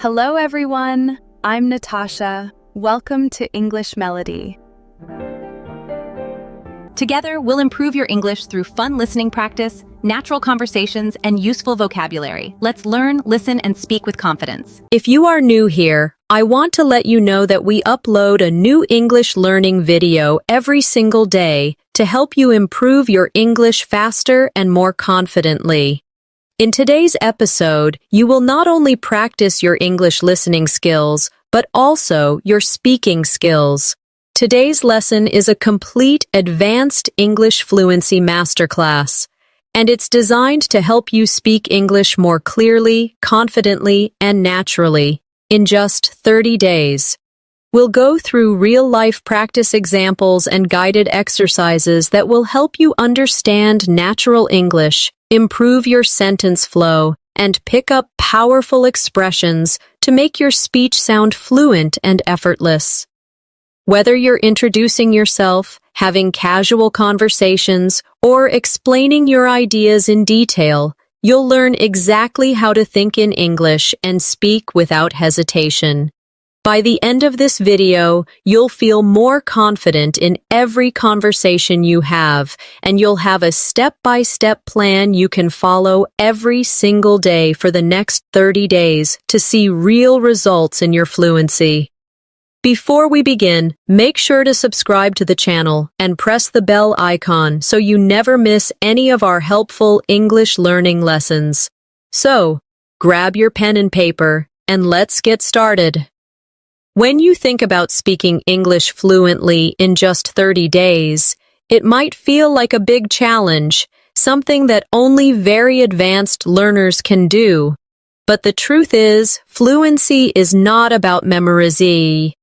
Hello everyone, I'm Natasha. Welcome to English Melody. Together, we'll improve your English through fun listening practice, natural conversations, and useful vocabulary. Let's learn, listen, and speak with confidence. If you are new here, I want to let you know that we upload a new English learning video every single day to help you improve your English faster and more confidently. In today's episode, you will not only practice your English listening skills, but also your speaking skills. Today's lesson is a complete advanced English fluency masterclass, and it's designed to help you speak English more clearly, confidently, and naturally in just 30 days. We'll go through real-life practice examples and guided exercises that will help you understand natural English, improve your sentence flow, and pick up powerful expressions to make your speech sound fluent and effortless. Whether you're introducing yourself, having casual conversations, or explaining your ideas in detail, you'll learn exactly how to think in English and speak without hesitation. By the end of this video, you'll feel more confident in every conversation you have, and you'll have a step-by-step plan you can follow every single day for the next 30 days to see real results in your fluency. Before we begin, make sure to subscribe to the channel and press the bell icon so you never miss any of our helpful English learning lessons. So, grab your pen and paper, and let's get started. When you think about speaking English fluently in just 30 days, it might feel like a big challenge, something that only very advanced learners can do. But the truth is, fluency is not about memorizing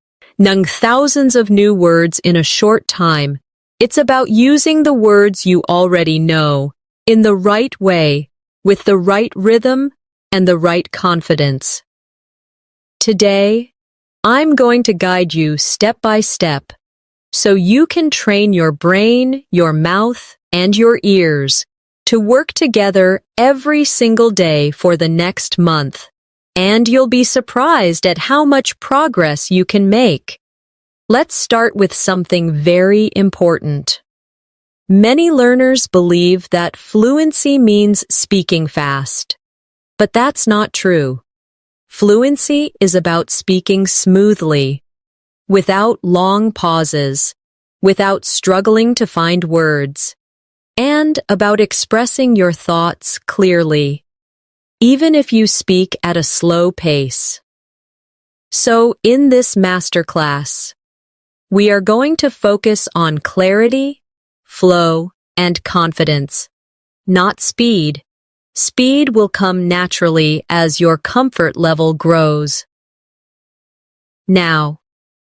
thousands of new words in a short time. It's about using the words you already know in the right way, with the right rhythm and the right confidence. Today, I'm going to guide you step by step so you can train your brain, your mouth, and your ears to work together every single day for the next month. And you'll be surprised at how much progress you can make. Let's start with something very important. Many learners believe that fluency means speaking fast, but that's not true. Fluency is about speaking smoothly, without long pauses, without struggling to find words, and about expressing your thoughts clearly, even if you speak at a slow pace. So, in this masterclass, we are going to focus on clarity, flow, and confidence, not speed. Speed will come naturally as your comfort level grows. Now,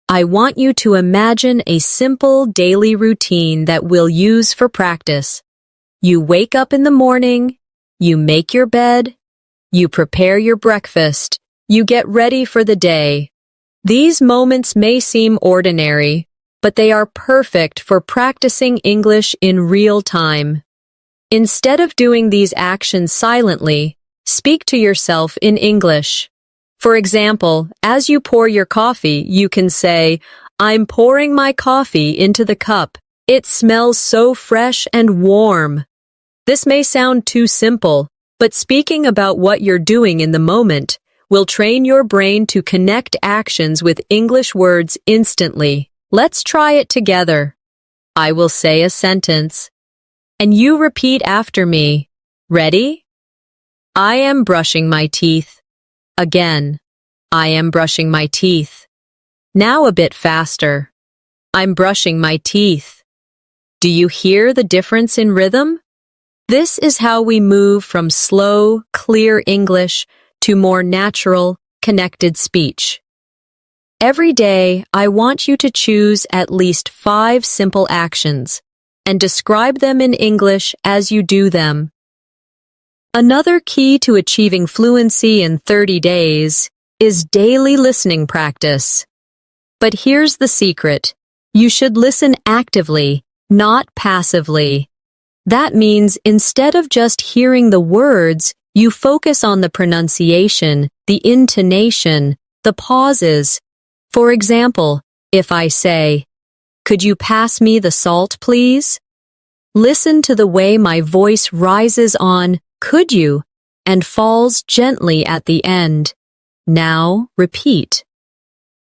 I want you to imagine a simple daily routine that we'll use for practice. You wake up in the morning, you make your bed, you prepare your breakfast, you get ready for the day. These moments may seem ordinary, but they are perfect for practicing English in real time. Instead of doing these actions silently, speak to yourself in English. For example, as you pour your coffee, you can say, "I'm pouring my coffee into the cup. It smells so fresh and warm." This may sound too simple, but speaking about what you're doing in the moment will train your brain to connect actions with English words instantly. Let's try it together. I will say a sentence, and you repeat after me. Ready? I am brushing my teeth. Again, I am brushing my teeth. Now a bit faster. I'm brushing my teeth. Do you hear the difference in rhythm? This is how we move from slow, clear English to more natural, connected speech. Every day, I want you to choose at least 5 simple actions and describe them in English as you do them. Another key to achieving fluency in 30 days is daily listening practice. But here's the secret. You should listen actively, not passively. That means instead of just hearing the words, you focus on the pronunciation, the intonation, the pauses. For example, if I say, "Could you pass me the salt, please?" Listen to the way my voice rises on "could you" and falls gently at the end. Now, repeat.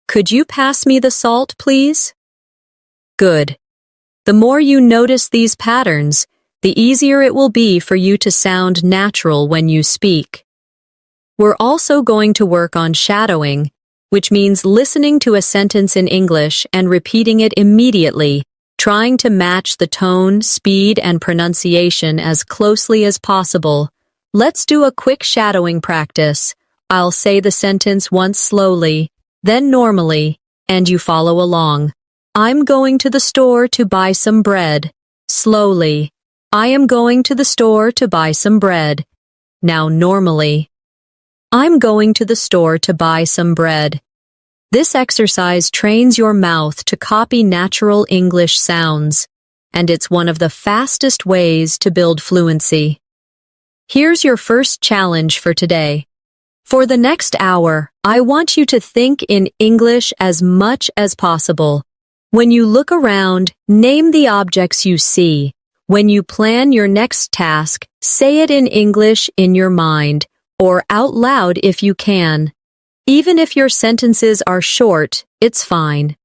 "Could you pass me the salt, please?" Good. The more you notice these patterns, the easier it will be for you to sound natural when you speak. We're also going to work on shadowing, which means listening to a sentence in English and repeating it immediately, trying to match the tone, speed, and pronunciation as closely as possible. Let's do a quick shadowing practice. I'll say the sentence once slowly, then normally, and you follow along. I'm going to the store to buy some bread. Slowly. I am going to the store to buy some bread. Now normally. I'm going to the store to buy some bread. This exercise trains your mouth to copy natural English sounds, and it's one of the fastest ways to build fluency. Here's your first challenge for today. For the next hour, I want you to think in English as much as possible. When you look around, name the objects you see. When you plan your next task, say it in English in your mind, or out loud if you can. Even if your sentences are short, it's fine.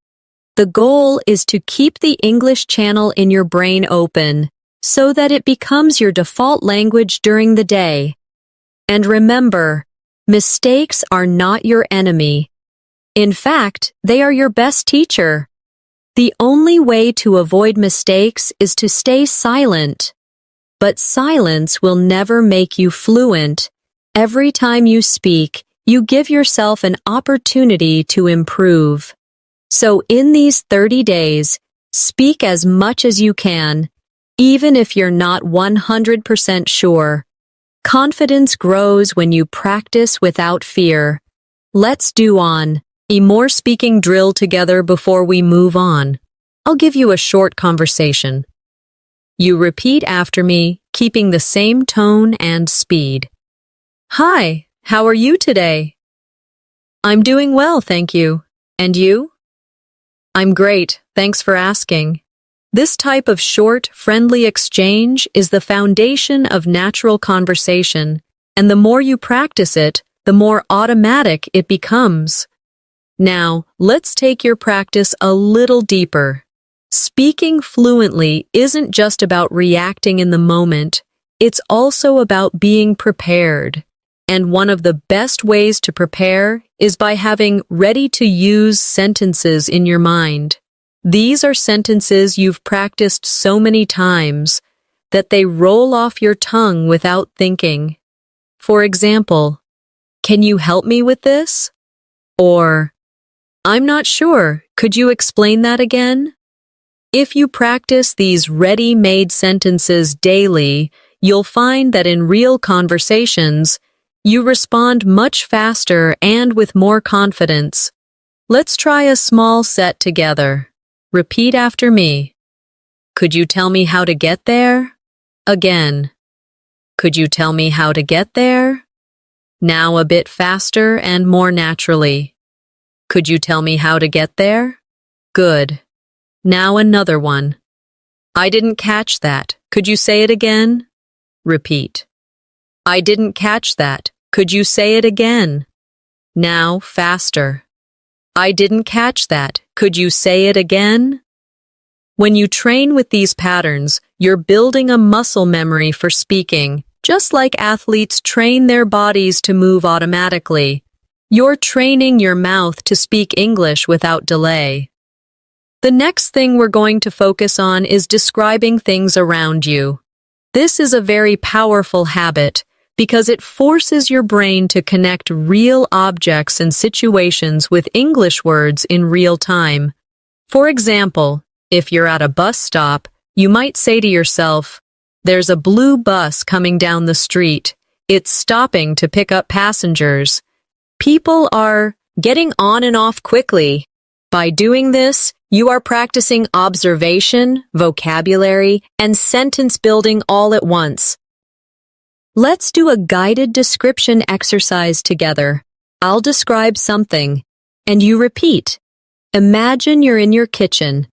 The goal is to keep the English channel in your brain open, so that it becomes your default language during the day. And remember, mistakes are not your enemy. In fact, they are your best teacher. The only way to avoid mistakes is to stay silent. But silence will never make you fluent. Every time you speak, you give yourself an opportunity to improve. So in these 30 days, speak as much as you can, even if you're not 100% sure. Confidence grows when you practice without fear. Let's do a more speaking drill together before we move on. I'll give you a short conversation. You repeat after me, keeping the same tone and speed. Hi, how are you today? I'm doing well, thank you. And you? I'm great, thanks for asking. This type of short, friendly exchange is the foundation of natural conversation, and the more you practice it, the more automatic it becomes. Now, let's take your practice a little deeper. Speaking fluently isn't just about reacting in the moment, it's also about being prepared. And one of the best ways to prepare is by having ready-to-use sentences in your mind. These are sentences you've practiced so many times that they roll off your tongue without thinking. For example, "Can you help me with this?" Or, "I'm not sure, could you explain that again?" If you practice these ready-made sentences daily, you'll find that in real conversations, you respond much faster and with more confidence. Let's try a small set together. Repeat after me. Could you tell me how to get there? Again. Could you tell me how to get there? Now a bit faster and more naturally. Could you tell me how to get there? Good. Now another one. I didn't catch that. Could you say it again? Repeat. I didn't catch that. Could you say it again? Now faster. I didn't catch that. Could you say it again? When you train with these patterns, you're building a muscle memory for speaking, just like athletes train their bodies to move automatically. You're training your mouth to speak English without delay. The next thing we're going to focus on is describing things around you. This is a very powerful habit because it forces your brain to connect real objects and situations with English words in real time. For example, if you're at a bus stop, you might say to yourself, "There's a blue bus coming down the street. It's stopping to pick up passengers." People are getting on and off quickly. By doing this, you are practicing observation, vocabulary, and sentence building all at once. Let's do a guided description exercise together. I'll describe something, and you repeat. Imagine you're in your kitchen.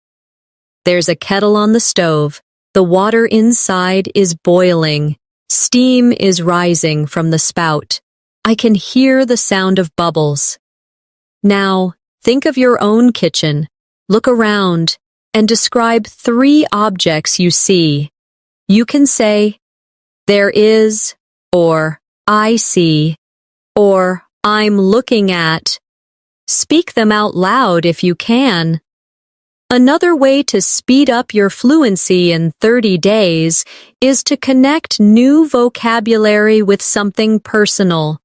There's a kettle on the stove. The water inside is boiling. Steam is rising from the spout. I can hear the sound of bubbles. Now, think of your own kitchen. Look around and describe 3 objects you see. You can say, there is, or I see, or I'm looking at. Speak them out loud if you can. Another way to speed up your fluency in 30 days is to connect new vocabulary with something personal.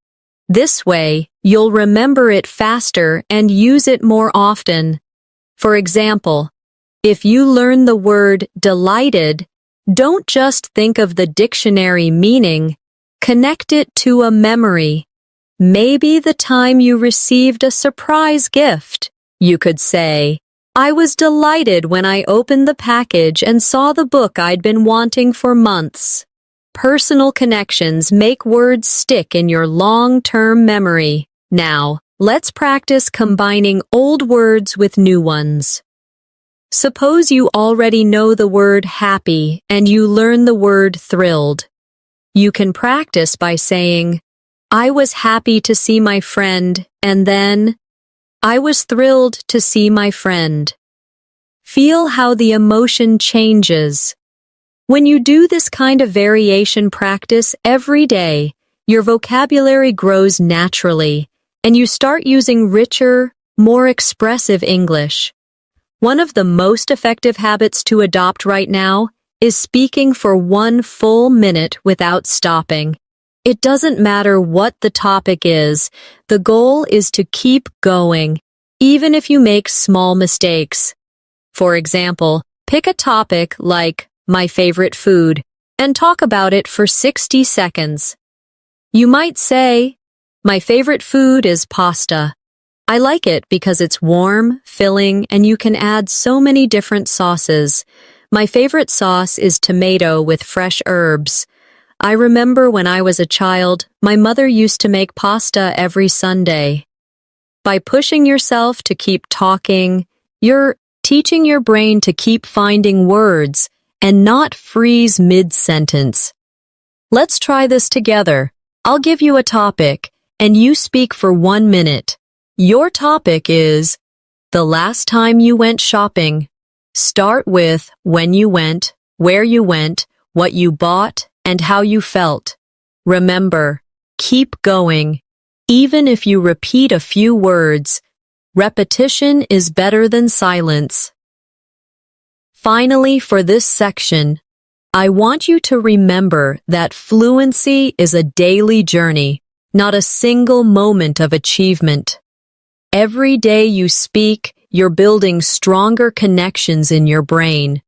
This way, you'll remember it faster and use it more often. For example, if you learn the word delighted, don't just think of the dictionary meaning, connect it to a memory. Maybe the time you received a surprise gift. You could say, I was delighted when I opened the package and saw the book I'd been wanting for months. Personal connections make words stick in your long-term memory. Now, let's practice combining old words with new ones. Suppose you already know the word happy and you learn the word thrilled. You can practice by saying, I was happy to see my friend, and then, I was thrilled to see my friend. Feel how the emotion changes. When you do this kind of variation practice every day, your vocabulary grows naturally, and you start using richer, more expressive English. One of the most effective habits to adopt right now is speaking for 1 full minute without stopping. It doesn't matter what the topic is, the goal is to keep going, even if you make small mistakes. For example, pick a topic like my favorite food and talk about it for 60 seconds. You might say, my favorite food is pasta. I like it because it's warm, filling, and you can add so many different sauces. My favorite sauce is tomato with fresh herbs. I remember when I was a child, my mother used to make pasta every Sunday. By pushing yourself to keep talking, you're teaching your brain to keep finding words and not freeze mid-sentence. Let's try this together. I'll give you a topic, and you speak for 1 minute. Your topic is the last time you went shopping. Start with when you went, where you went, what you bought, and how you felt. Remember, keep going. Even if you repeat a few words, repetition is better than silence. Finally, for this section, I want you to remember that fluency is a daily journey, not a single moment of achievement. Every day you speak, you're building stronger connections in your brain.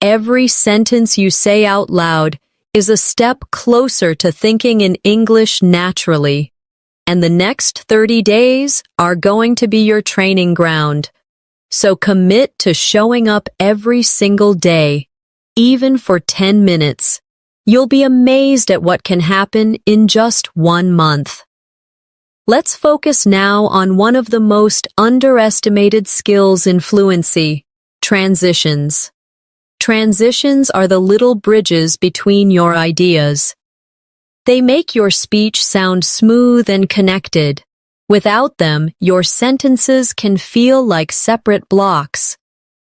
Every sentence you say out loud is a step closer to thinking in English naturally. And the next 30 days are going to be your training ground. So commit to showing up every single day, even for 10 minutes. You'll be amazed at what can happen in just 1 month. Let's focus now on one of the most underestimated skills in fluency, transitions. Transitions are the little bridges between your ideas. They make your speech sound smooth and connected. Without them, your sentences can feel like separate blocks.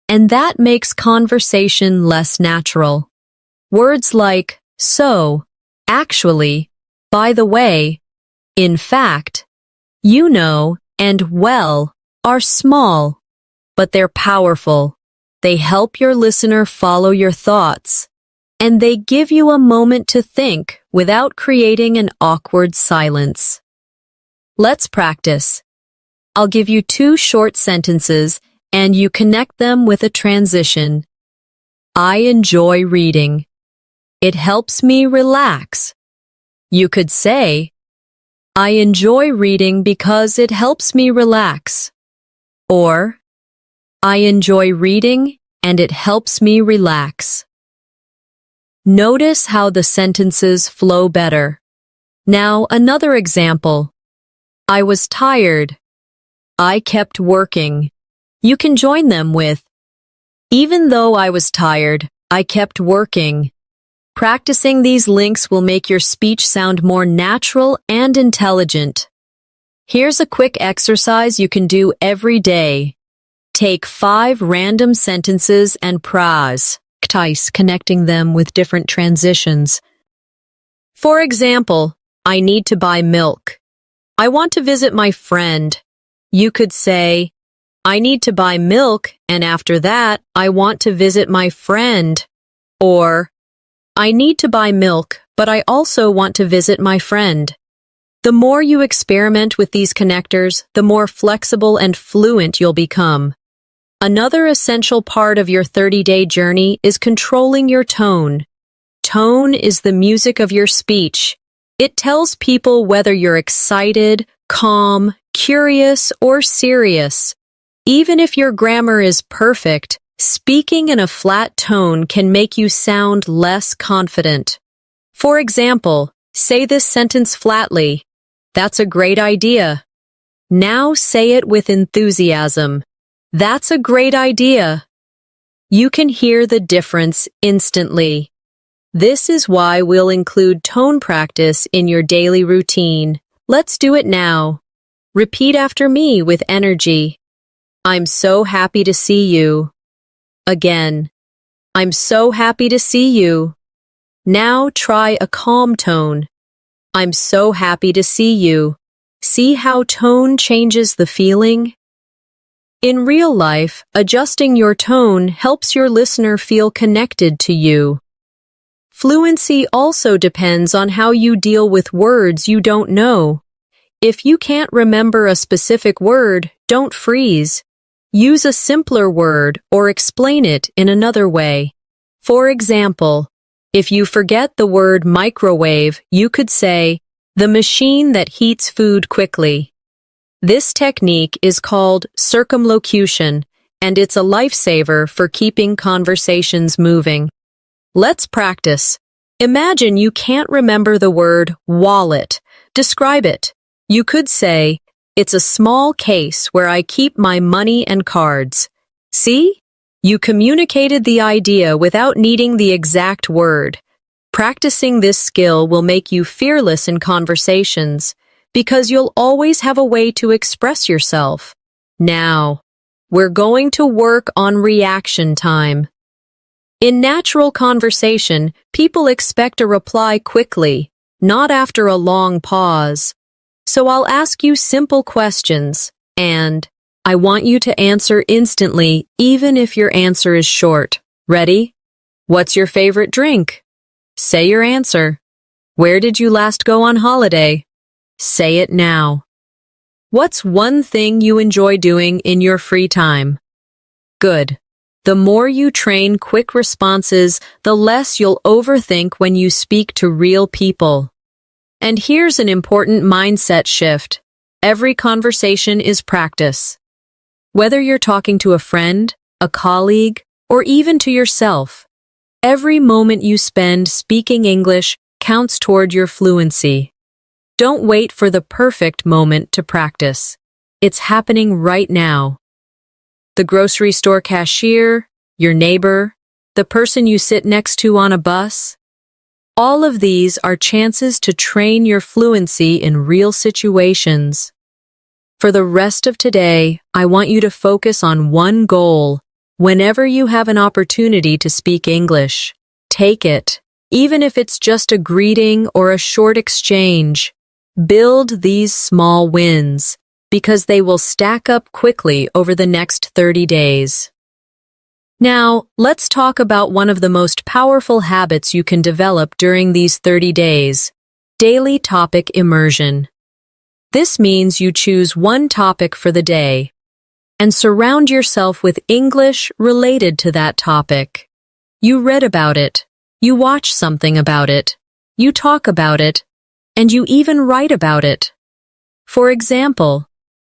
And that makes conversation less natural. Words like so, actually, by the way, in fact, you know, and well are small, but they're powerful. They help your listener follow your thoughts, and they give you a moment to think without creating an awkward silence. Let's practice. I'll give you 2 short sentences, and you connect them with a transition. I enjoy reading. It helps me relax. You could say, I enjoy reading because it helps me relax. Or, I enjoy reading and it helps me relax. Notice how the sentences flow better. Now, another example. I was tired. I kept working. You can join them with, even though I was tired, I kept working. Practicing these links will make your speech sound more natural and intelligent. Here's a quick exercise you can do every day. Take 5 random sentences and practice connecting them with different transitions. For example, I need to buy milk. I want to visit my friend. You could say, I need to buy milk, and after that, I want to visit my friend. Or, I need to buy milk, but I also want to visit my friend. The more you experiment with these connectors, the more flexible and fluent you'll become. Another essential part of your 30-day journey is controlling your tone. Tone is the music of your speech. It tells people whether you're excited, calm, curious, or serious. Even if your grammar is perfect, speaking in a flat tone can make you sound less confident. For example, say this sentence flatly. That's a great idea. Now say it with enthusiasm. That's a great idea. You can hear the difference instantly. This is why we'll include tone practice in your daily routine. Let's do it now. Repeat after me with energy. I'm so happy to see you. Again. I'm so happy to see you. Now try a calm tone. I'm so happy to see you. See how tone changes the feeling? In real life, adjusting your tone helps your listener feel connected to you. Fluency also depends on how you deal with words you don't know. If you can't remember a specific word, don't freeze. Use a simpler word or explain it in another way. For example, if you forget the word microwave, you could say, the machine that heats food quickly. This technique is called circumlocution, and it's a lifesaver for keeping conversations moving. Let's practice. Imagine you can't remember the word wallet. Describe it. You could say, it's a small case where I keep my money and cards. See? You communicated the idea without needing the exact word. Practicing this skill will make you fearless in conversations because you'll always have a way to express yourself. Now, we're going to work on reaction time. In natural conversation, people expect a reply quickly, not after a long pause. So I'll ask you simple questions, and I want you to answer instantly, even if your answer is short. Ready? What's your favorite drink? Say your answer. Where did you last go on holiday? Say it now. What's one thing you enjoy doing in your free time? Good. The more you train quick responses, the less you'll overthink when you speak to real people. And here's an important mindset shift. Every conversation is practice. Whether you're talking to a friend, a colleague, or even to yourself, every moment you spend speaking English counts toward your fluency. Don't wait for the perfect moment to practice. It's happening right now. The grocery store cashier, your neighbor, the person you sit next to on a bus. All of these are chances to train your fluency in real situations. For the rest of today, I want you to focus on one goal. Whenever you have an opportunity to speak English, take it, even if it's just a greeting or a short exchange. Build these small wins, because they will stack up quickly over the next 30 days. Now, let's talk about one of the most powerful habits you can develop during these 30 days, daily topic immersion. This means you choose one topic for the day and surround yourself with English related to that topic. You read about it, you watch something about it, you talk about it, and you even write about it. For example,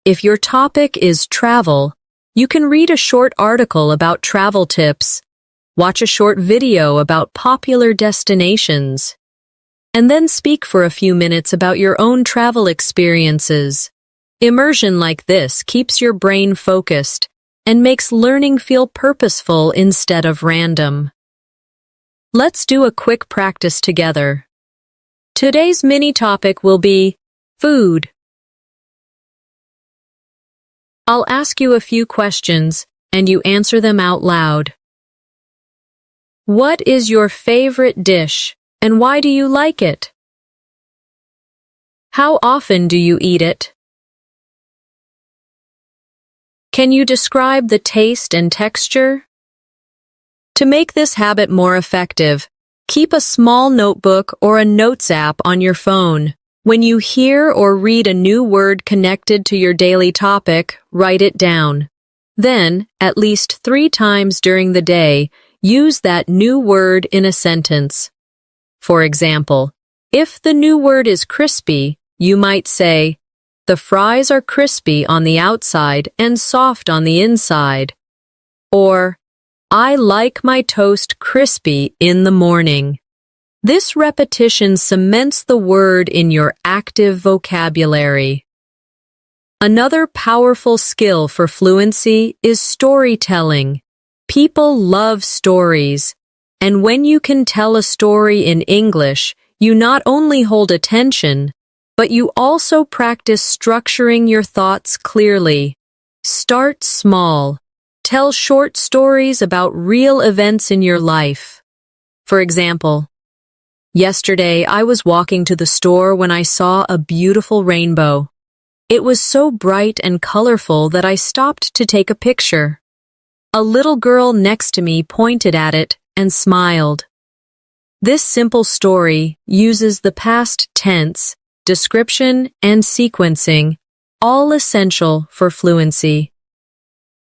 if your topic is travel, you can read a short article about travel tips, watch a short video about popular destinations, and then speak for a few minutes about your own travel experiences. Immersion like this keeps your brain focused and makes learning feel purposeful instead of random. Let's do a quick practice together. Today's mini topic will be food. I'll ask you a few questions and you answer them out loud. What is your favorite dish and why do you like it? How often do you eat it? Can you describe the taste and texture? To make this habit more effective, keep a small notebook or a notes app on your phone. When you hear or read a new word connected to your daily topic, write it down. Then, at least 3 times during the day, use that new word in a sentence. For example, if the new word is crispy, you might say, "The fries are crispy on the outside and soft on the inside." Or, "I like my toast crispy in the morning." This repetition cements the word in your active vocabulary. Another powerful skill for fluency is storytelling. People love stories, and when you can tell a story in English, you not only hold attention, but you also practice structuring your thoughts clearly. Start small. Tell short stories about real events in your life. For example, yesterday I was walking to the store when I saw a beautiful rainbow. It was so bright and colorful that I stopped to take a picture. A little girl next to me pointed at it and smiled. This simple story uses the past tense, description, and sequencing, all essential for fluency.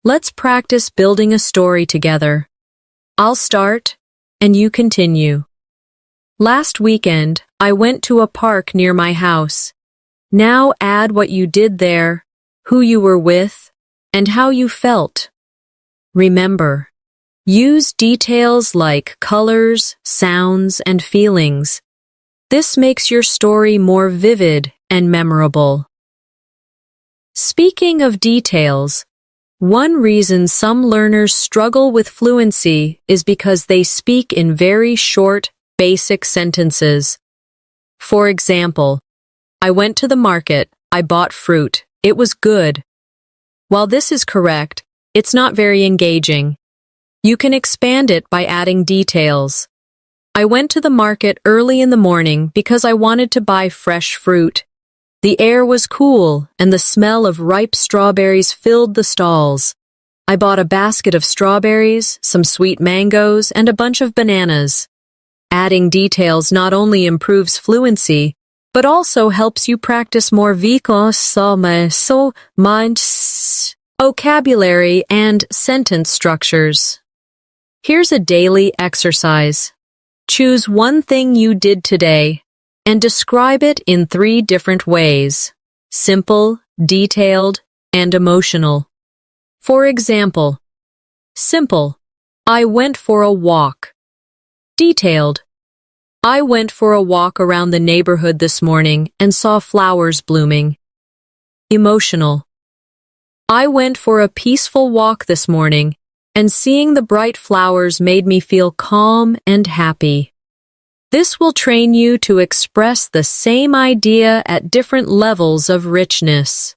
Let's practice building a story together. I'll start, and you continue. Last weekend, I went to a park near my house. Now add what you did there, who you were with, and how you felt. Remember, use details like colors, sounds, and feelings. This makes your story more vivid and memorable. Speaking of details, one reason some learners struggle with fluency is because they speak in very short, basic sentences. For example, I went to the market, I bought fruit, it was good. While this is correct, it's not very engaging. You can expand it by adding details. I went to the market early in the morning because I wanted to buy fresh fruit. The air was cool and the smell of ripe strawberries filled the stalls. I bought a basket of strawberries, some sweet mangoes, and a bunch of bananas. Adding details not only improves fluency, but also helps you practice more vocabulary and sentence structures. Here's a daily exercise. Choose one thing you did today and describe it in 3 different ways: simple, detailed, and emotional. For example, simple, I went for a walk. Detailed, I went for a walk around the neighborhood this morning and saw flowers blooming. Emotional, I went for a peaceful walk this morning and seeing the bright flowers made me feel calm and happy. This will train you to express the same idea at different levels of richness.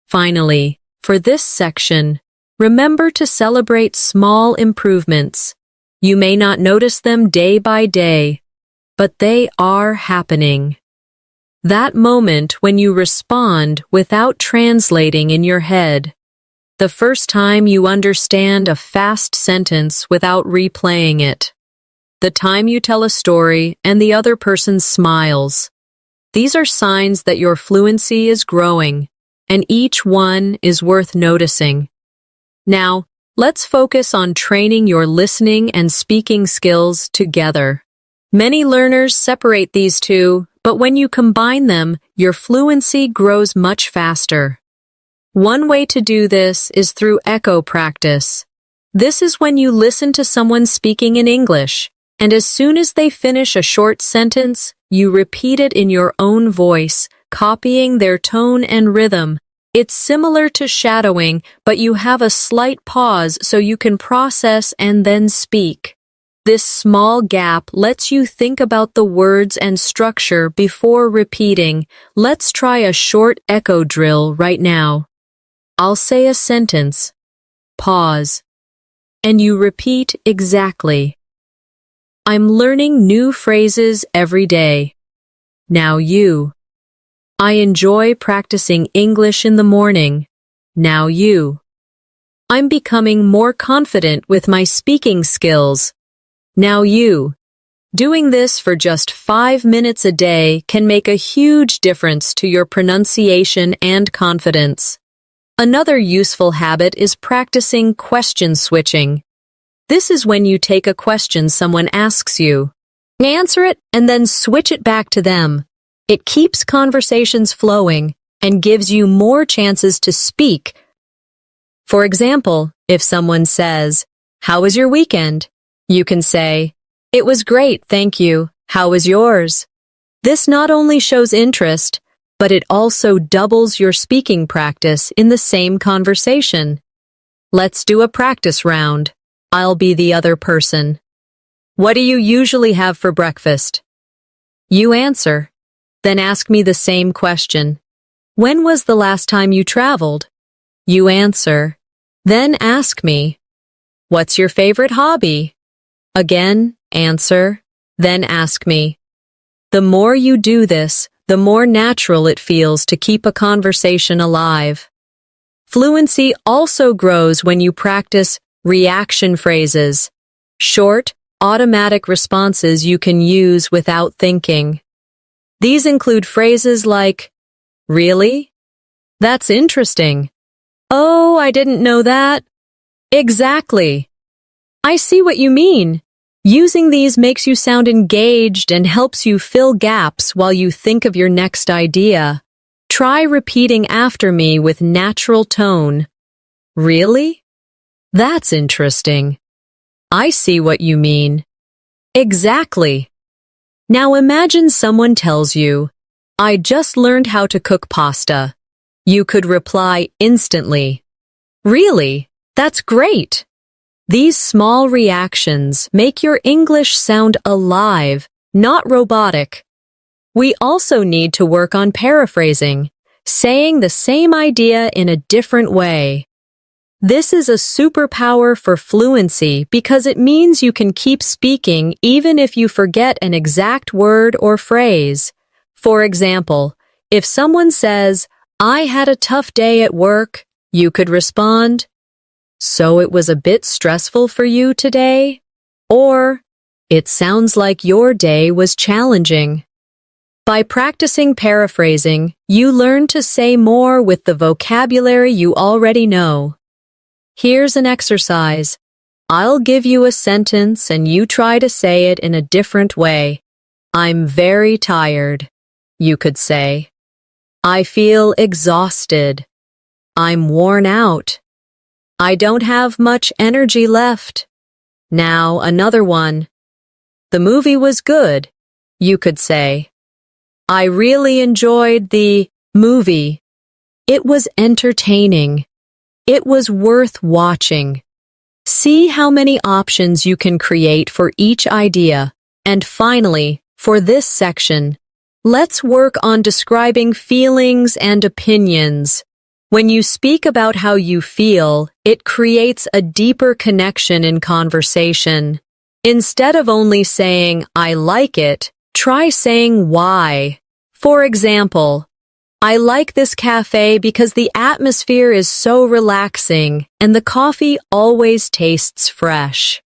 Finally, for this section, remember to celebrate small improvements. You may not notice them day by day, but they are happening. That moment when you respond without translating in your head. The first time you understand a fast sentence without replaying it. The time you tell a story and the other person smiles. These are signs that your fluency is growing, and each one is worth noticing. Now, let's focus on training your listening and speaking skills together. Many learners separate these two, but when you combine them, your fluency grows much faster. One way to do this is through echo practice. This is when you listen to someone speaking in English, and as soon as they finish a short sentence, you repeat it in your own voice, copying their tone and rhythm. It's similar to shadowing, but you have a slight pause so you can process and then speak. This small gap lets you think about the words and structure before repeating. Let's try a short echo drill right now. I'll say a sentence, pause, and you repeat exactly. I'm learning new phrases every day. Now you. I enjoy practicing English in the morning. Now you. I'm becoming more confident with my speaking skills. Now you. Doing this for just 5 minutes a day can make a huge difference to your pronunciation and confidence. Another useful habit is practicing question switching. This is when you take a question someone asks you, answer it, and then switch it back to them. It keeps conversations flowing and gives you more chances to speak. For example, if someone says, "How was your weekend?" you can say, "It was great, thank you. How was yours?" This not only shows interest, but it also doubles your speaking practice in the same conversation. Let's do a practice round. I'll be the other person. What do you usually have for breakfast? You answer. Then ask me the same question. When was the last time you traveled? You answer. Then ask me. What's your favorite hobby? Again, answer. Then ask me. The more you do this, the more natural it feels to keep a conversation alive. Fluency also grows when you practice reaction phrases, short, automatic responses you can use without thinking. These include phrases like, "Really? That's interesting. Oh, I didn't know that. Exactly. I see what you mean." Using these makes you sound engaged and helps you fill gaps while you think of your next idea. Try repeating after me with natural tone. Really? That's interesting. I see what you mean. Exactly. Now imagine someone tells you, "I just learned how to cook pasta." You could reply instantly, "Really? That's great." These small reactions make your English sound alive, not robotic. We also need to work on paraphrasing, saying the same idea in a different way. This is a superpower for fluency because it means you can keep speaking even if you forget an exact word or phrase. For example, if someone says, "I had a tough day at work," you could respond, "So it was a bit stressful for you today?" Or, "It sounds like your day was challenging." By practicing paraphrasing, you learn to say more with the vocabulary you already know. Here's an exercise. I'll give you a sentence and you try to say it in a different way. I'm very tired. You could say, I feel exhausted. I'm worn out. I don't have much energy left. Now another one. The movie was good. You could say, I really enjoyed the movie. It was entertaining. It was worth watching. See how many options you can create for each idea. And finally, for this section, let's work on describing feelings and opinions. When you speak about how you feel, it creates a deeper connection in conversation. Instead of only saying, I like it, try saying why. For example, I like this cafe because the atmosphere is so relaxing and the coffee always tastes fresh.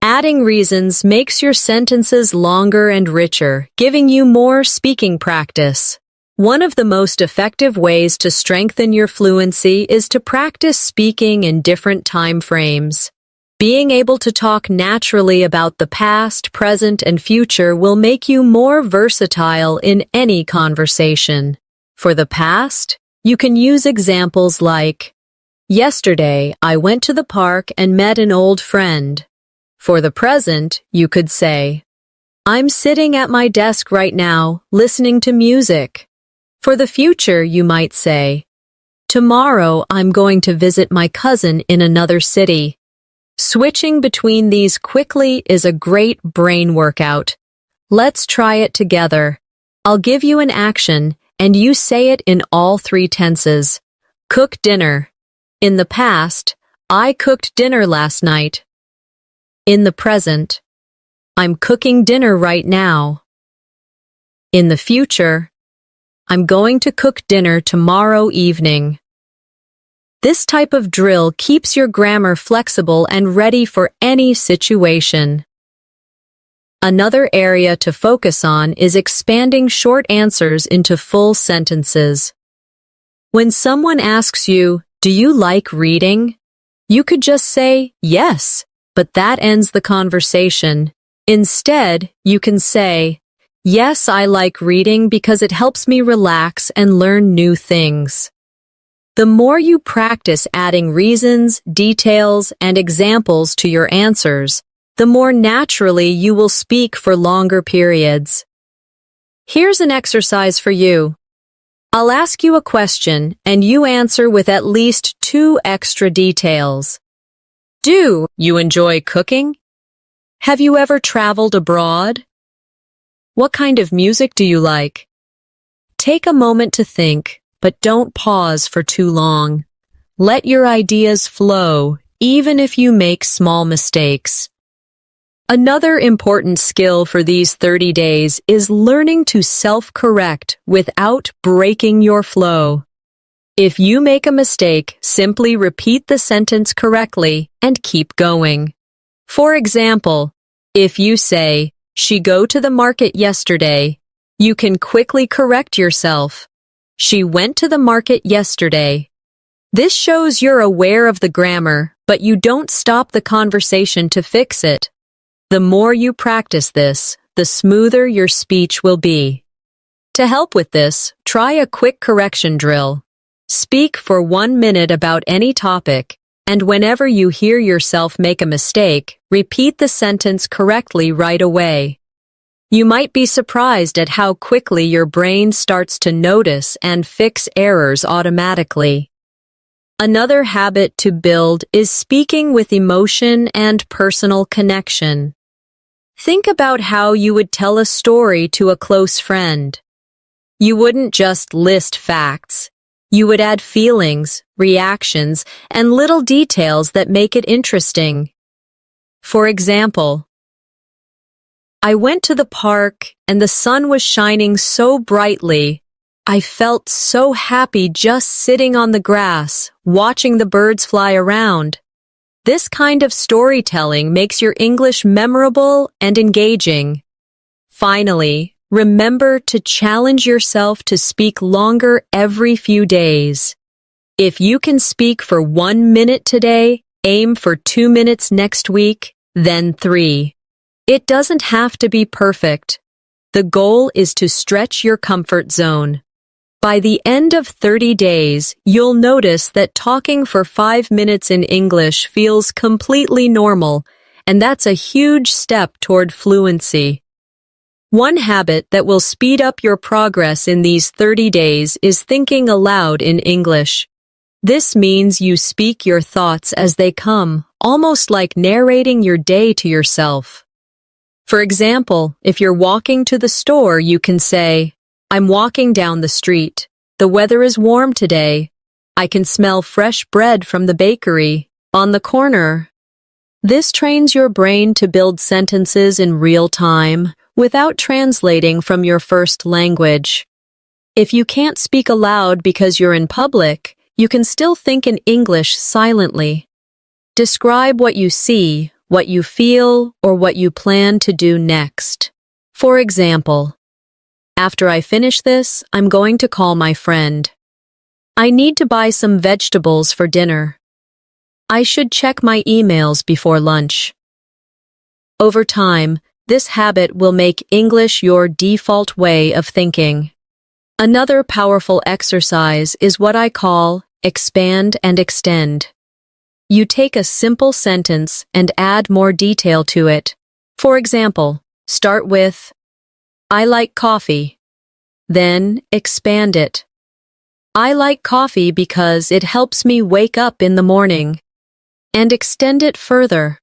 Adding reasons makes your sentences longer and richer, giving you more speaking practice. One of the most effective ways to strengthen your fluency is to practice speaking in different time frames. Being able to talk naturally about the past, present, and future will make you more versatile in any conversation. For the past, you can use examples like, Yesterday, I went to the park and met an old friend. For the present, you could say, I'm sitting at my desk right now, listening to music. For the future, you might say, tomorrow I'm going to visit my cousin in another city. Switching between these quickly is a great brain workout. Let's try it together. I'll give you an action, and you say it in all three tenses. Cook dinner. In the past, I cooked dinner last night. In the present, I'm cooking dinner right now. In the future, I'm going to cook dinner tomorrow evening. This type of drill keeps your grammar flexible and ready for any situation. Another area to focus on is expanding short answers into full sentences. When someone asks you, "Do you like reading?" you could just say, "Yes," but that ends the conversation. Instead, you can say, "Yes, I like reading because it helps me relax and learn new things." The more you practice adding reasons, details, and examples to your answers, the more naturally you will speak for longer periods. Here's an exercise for you. I'll ask you a question, and you answer with at least 2 extra details. Do you enjoy cooking? Have you ever traveled abroad? What kind of music do you like? Take a moment to think, but don't pause for too long. Let your ideas flow, even if you make small mistakes. Another important skill for these 30 days is learning to self-correct without breaking your flow. If you make a mistake, simply repeat the sentence correctly and keep going. For example, if you say, "She go to the market yesterday," you can quickly correct yourself. "She went to the market yesterday." This shows you're aware of the grammar, but you don't stop the conversation to fix it. The more you practice this, the smoother your speech will be. To help with this, try a quick correction drill. Speak for 1 minute about any topic, and whenever you hear yourself make a mistake, repeat the sentence correctly right away. You might be surprised at how quickly your brain starts to notice and fix errors automatically. Another habit to build is speaking with emotion and personal connection. Think about how you would tell a story to a close friend. You wouldn't just list facts. You would add feelings, reactions, and little details that make it interesting. For example, "I went to the park and the sun was shining so brightly. I felt so happy just sitting on the grass, watching the birds fly around." This kind of storytelling makes your English memorable and engaging. Finally, remember to challenge yourself to speak longer every few days. If you can speak for 1 minute today, aim for 2 minutes next week, then 3. It doesn't have to be perfect. The goal is to stretch your comfort zone. By the end of 30 days, you'll notice that talking for 5 minutes in English feels completely normal, and that's a huge step toward fluency. One habit that will speed up your progress in these 30 days is thinking aloud in English. This means you speak your thoughts as they come, almost like narrating your day to yourself. For example, if you're walking to the store, you can say, "I'm walking down the street. The weather is warm today. I can smell fresh bread from the bakery on the corner." This trains your brain to build sentences in real time without translating from your first language. If you can't speak aloud because you're in public, you can still think in English silently. Describe what you see, what you feel, or what you plan to do next. For example, "After I finish this, I'm going to call my friend. I need to buy some vegetables for dinner. I should check my emails before lunch." Over time, this habit will make English your default way of thinking. Another powerful exercise is what I call expand and extend. You take a simple sentence and add more detail to it. For example, start with, "I like coffee." Then expand it. I like coffee because it helps me wake up in the morning. And extend it further.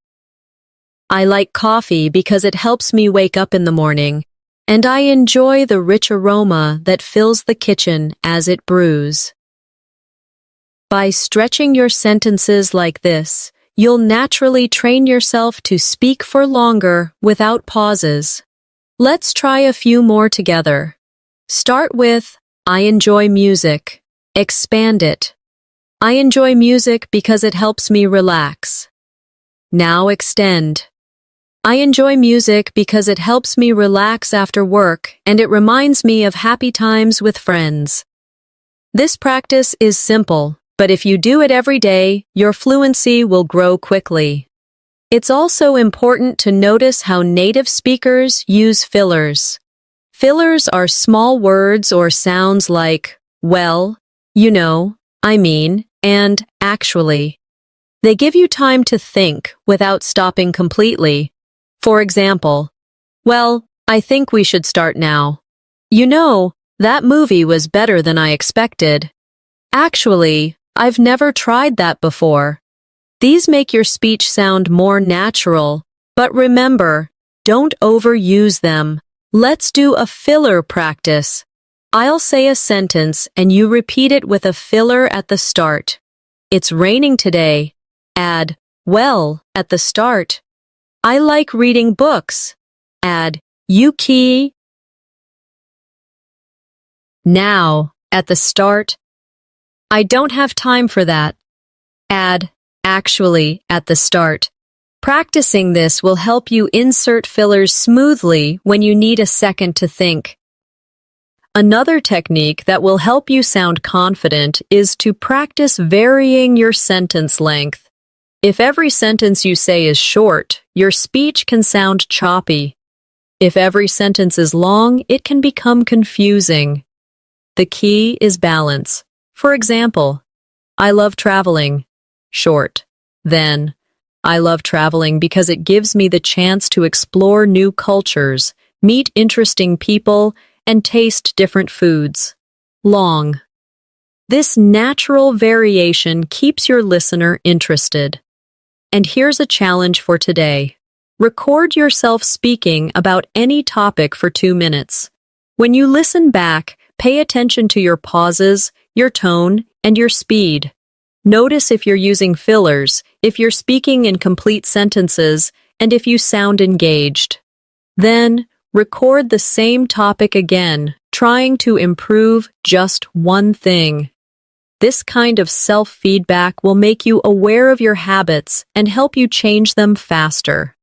I like coffee because it helps me wake up in the morning, and I enjoy the rich aroma that fills the kitchen as it brews. By stretching your sentences like this, you'll naturally train yourself to speak for longer without pauses. Let's try a few more together. Start with, I enjoy music. Expand it. I enjoy music because it helps me relax. Now extend. I enjoy music because it helps me relax after work and it reminds me of happy times with friends. This practice is simple, but if you do it every day, your fluency will grow quickly. It's also important to notice how native speakers use fillers. Fillers are small words or sounds like, well, you know, I mean, and actually. They give you time to think without stopping completely. For example, well, I think we should start now. You know, that movie was better than I expected. Actually, I've never tried that before. These make your speech sound more natural, but remember, don't overuse them. Let's do a filler practice. I'll say a sentence and you repeat it with a filler at the start. It's raining today. Add, well, at the start. I like reading books. Add, Yuki. Now, at the start. I don't have time for that. Add, actually, at the start. Practicing this will help you insert fillers smoothly when you need a second to think. Another technique that will help you sound confident is to practice varying your sentence length. If every sentence you say is short, your speech can sound choppy. If every sentence is long, it can become confusing. The key is balance. For example, I love traveling. Short. Then, I love traveling because it gives me the chance to explore new cultures, meet interesting people, and taste different foods. Long. This natural variation keeps your listener interested. And here's a challenge for today. Record yourself speaking about any topic for 2 minutes. When you listen back, pay attention to your pauses, your tone, and your speed. Notice if you're using fillers, if you're speaking in complete sentences, and if you sound engaged. Then, record the same topic again, trying to improve just one thing. This kind of self-feedback will make you aware of your habits and help you change them faster.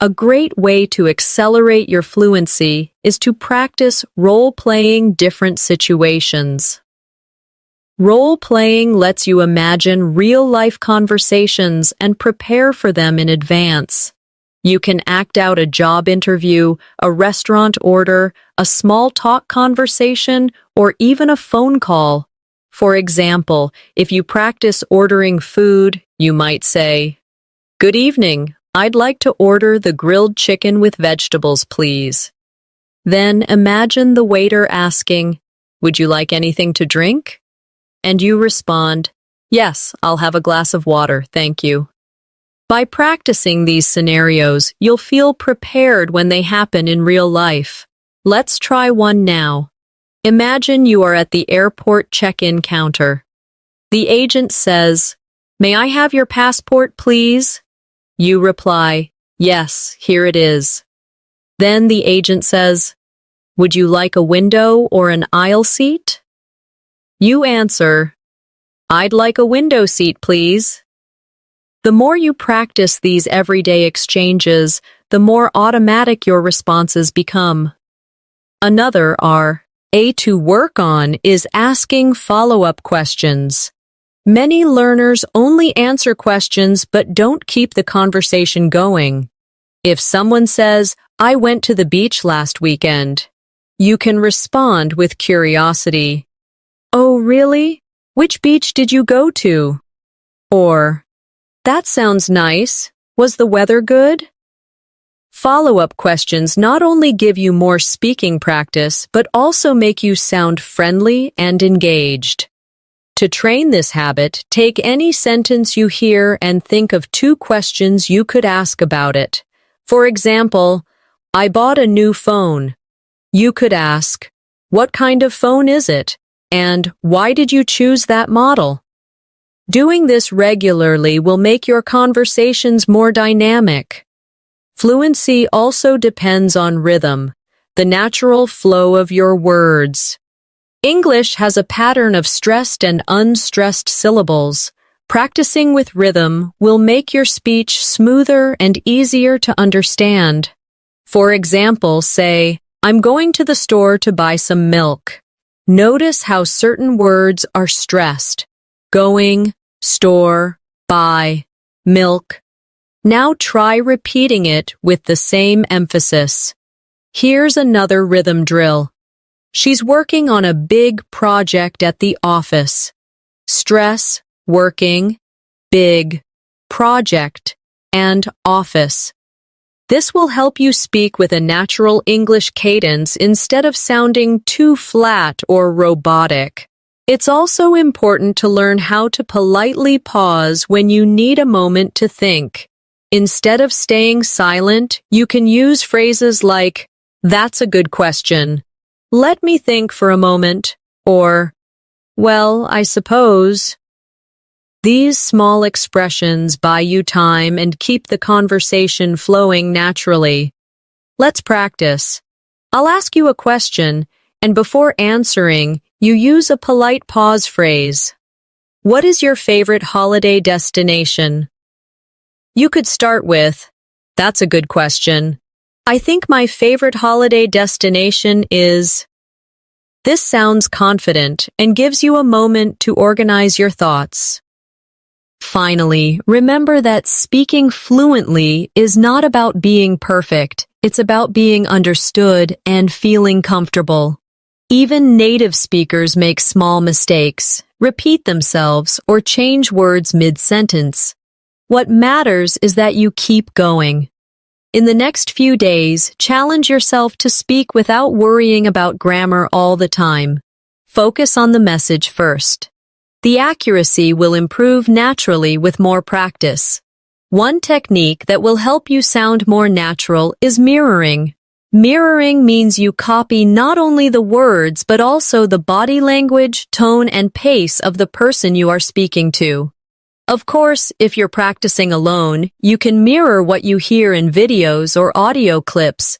A great way to accelerate your fluency is to practice role-playing different situations. Role-playing lets you imagine real-life conversations and prepare for them in advance. You can act out a job interview, a restaurant order, a small talk conversation, or even a phone call. For example, if you practice ordering food, you might say, "Good evening, I'd like to order the grilled chicken with vegetables, please." Then imagine the waiter asking, "Would you like anything to drink?" And you respond, "Yes, I'll have a glass of water, thank you." By practicing these scenarios, you'll feel prepared when they happen in real life. Let's try one now. Imagine you are at the airport check-in counter. The agent says, "May I have your passport, please?" You reply, "Yes, here it is." Then the agent says, "Would you like a window or an aisle seat?" You answer, "I'd like a window seat, please." The more you practice these everyday exchanges, the more automatic your responses become. Another to work on is asking follow-up questions. Many learners only answer questions but don't keep the conversation going. If someone says, "I went to the beach last weekend," you can respond with curiosity. "Oh, really? Which beach did you go to?" Or, "That sounds nice. Was the weather good?" Follow-up questions not only give you more speaking practice, but also make you sound friendly and engaged. To train this habit, take any sentence you hear and think of 2 questions you could ask about it. For example, I bought a new phone. You could ask, what kind of phone is it? And why did you choose that model? Doing this regularly will make your conversations more dynamic. Fluency also depends on rhythm, the natural flow of your words. English has a pattern of stressed and unstressed syllables. Practicing with rhythm will make your speech smoother and easier to understand. For example, say, I'm going to the store to buy some milk. Notice how certain words are stressed. Going, store, buy, milk. Now try repeating it with the same emphasis. Here's another rhythm drill. She's working on a big project at the office. Stress, working, big, project, and office. This will help you speak with a natural English cadence instead of sounding too flat or robotic. It's also important to learn how to politely pause when you need a moment to think. Instead of staying silent, you can use phrases like, that's a good question. Let me think for a moment, or, well, I suppose. These small expressions buy you time and keep the conversation flowing naturally. Let's practice. I'll ask you a question, and before answering, you use a polite pause phrase. What is your favorite holiday destination? You could start with, that's a good question. I think my favorite holiday destination is... This sounds confident and gives you a moment to organize your thoughts. Finally, remember that speaking fluently is not about being perfect. It's about being understood and feeling comfortable. Even native speakers make small mistakes, repeat themselves, or change words mid-sentence. What matters is that you keep going. In the next few days, challenge yourself to speak without worrying about grammar all the time. Focus on the message first. The accuracy will improve naturally with more practice. One technique that will help you sound more natural is mirroring. Mirroring means you copy not only the words but also the body language, tone, and pace of the person you are speaking to. Of course, if you're practicing alone, you can mirror what you hear in videos or audio clips.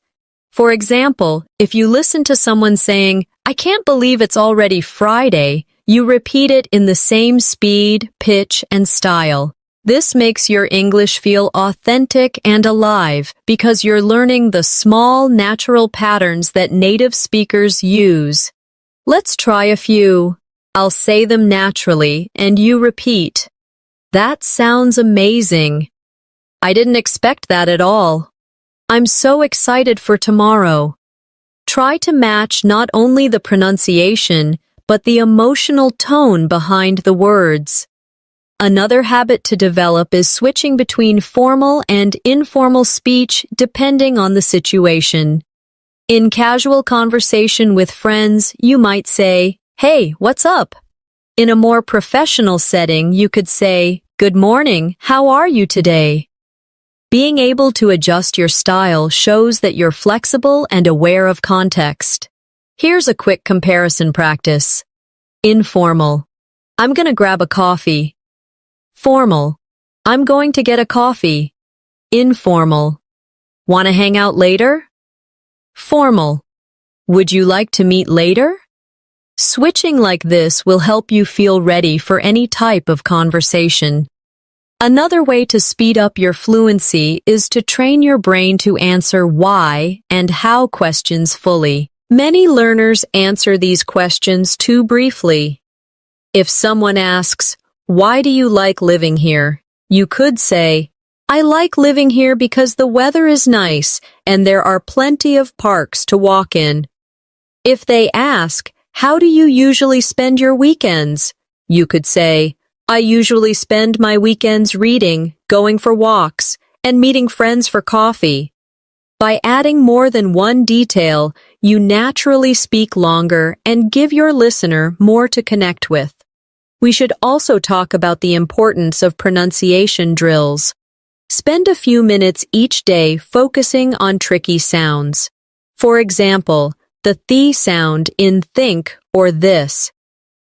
For example, if you listen to someone saying, I can't believe it's already Friday, you repeat it in the same speed, pitch, and style. This makes your English feel authentic and alive because you're learning the small, natural patterns that native speakers use. Let's try a few. I'll say them naturally, and you repeat. That sounds amazing. I didn't expect that at all. I'm so excited for tomorrow. Try to match not only the pronunciation, but the emotional tone behind the words. Another habit to develop is switching between formal and informal speech depending on the situation. In casual conversation with friends, you might say, "Hey, what's up?" In a more professional setting, you could say, "Good morning, how are you today?" Being able to adjust your style shows that you're flexible and aware of context. Here's a quick comparison practice. Informal. I'm gonna grab a coffee. Formal. I'm going to get a coffee. Informal. Wanna hang out later? Formal. Would you like to meet later? Switching like this will help you feel ready for any type of conversation. Another way to speed up your fluency is to train your brain to answer why and how questions fully. Many learners answer these questions too briefly. If someone asks, "Why do you like living here?" you could say, "I like living here because the weather is nice and there are plenty of parks to walk in." If they ask, "How do you usually spend your weekends?" you could say, "I usually spend my weekends reading, going for walks, and meeting friends for coffee." By adding more than one detail, you naturally speak longer and give your listener more to connect with. We should also talk about the importance of pronunciation drills. Spend a few minutes each day focusing on tricky sounds. For example, the th sound in think or this.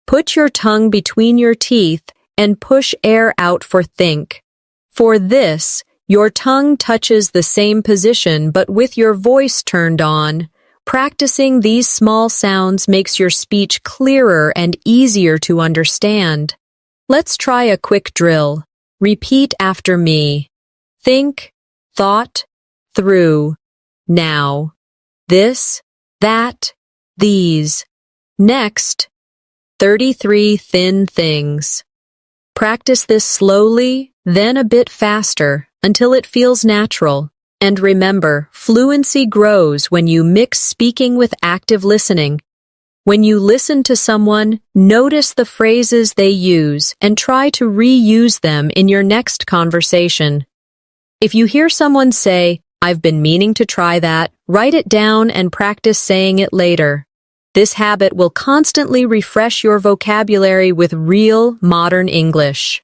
Put your tongue between your teeth and push air out for think. For this, your tongue touches the same position but with your voice turned on. Practicing these small sounds makes your speech clearer and easier to understand. Let's try a quick drill. Repeat after me. Think, thought, through, now. This, that, these. Next, 33 thin things. Practice this slowly, then a bit faster, until it feels natural. And remember, fluency grows when you mix speaking with active listening. When you listen to someone, notice the phrases they use and try to reuse them in your next conversation. If you hear someone say, "I've been meaning to try that," write it down and practice saying it later. This habit will constantly refresh your vocabulary with real, modern English.